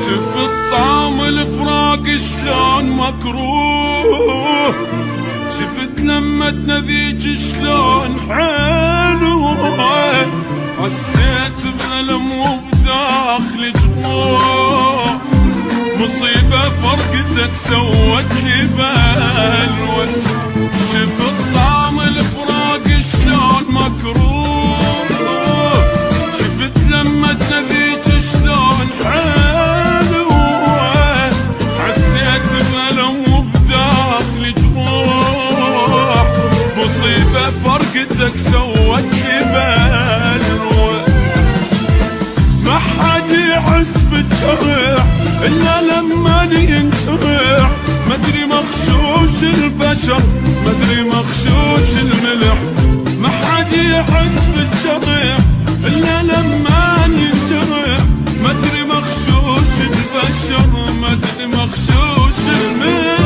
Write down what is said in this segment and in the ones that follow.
شفت طعم الفراق شلون مكروه، شفت لمتنا ذيج شلون حلوه، حسيت بألم وبداخلي جروح، مصيبة فرقتك سوت لي بلوى. شفت طعم الفراق شلون مكروه، شفت لمتنا ذيج شلون حلوه، حسيت بألم وبداخلي جروح، مصيبة فرقتك سوت لي بلوى. ما حد يحس بالجرح إلا لما ينجرح، مدري مغشوش البشر مدري مغشوش الملح. ما حد يحس بالجرح إلا لما ينجرح، مدري مغشوش البشر مدري مغشوش الملح.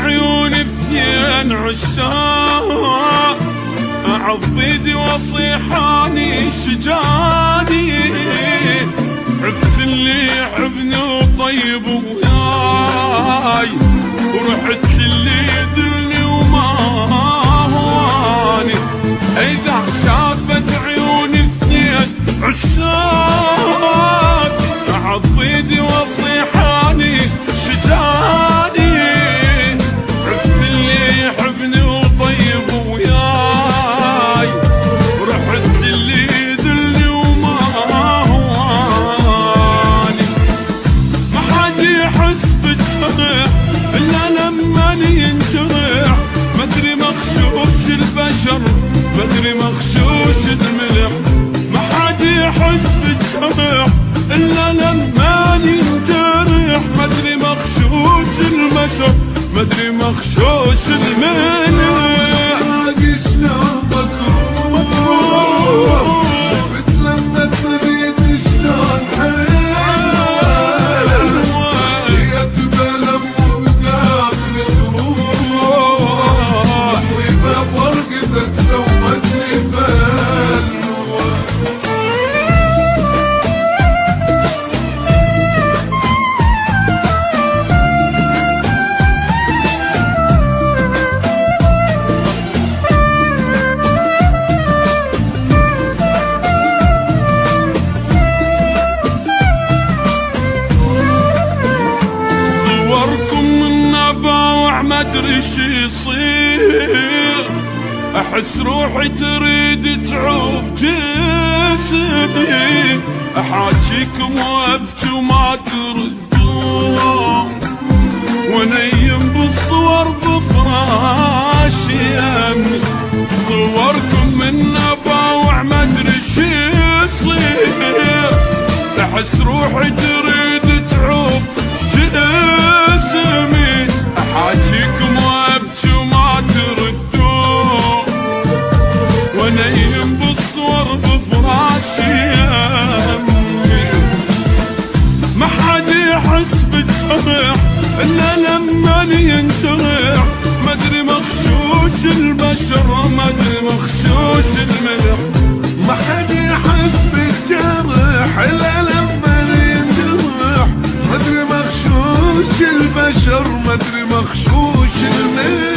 عيوني اثنين عشاق، اعض ايدي واصيحاني شجاني، عرفت اللي يحبني وطيب وياي، ورحت للي يذلني وما هواني. اذا شافت عيوني اثنين عشاق، اعض ايدي واصيحاني شجاني، مدري مغشوش الملح. ما حد يحس بالجرح إلا لما ينجرح، مدري مغشوش البشر مدري مغشوش الملح. مدري شي يصير، احس روحي تريد تعوف جسمي، احاجيكم وابكي وما تردون، ونيم بالصور بفراشي يمي. صوركم من اباوع مدري شي يصير، احس روحي تريد تعوف جسمي، احاجيكم وابكي وما تردون، ونيم بالصور بفراشي يمي. ما حد يحس بالجرح الا لما ينجرح، مدري مغشوش البشر مدري مغشوش الملح. ما حد يحس بالجرح الا لما ينجرح، مدري مغشوش البشر مدري مغشوش الملح.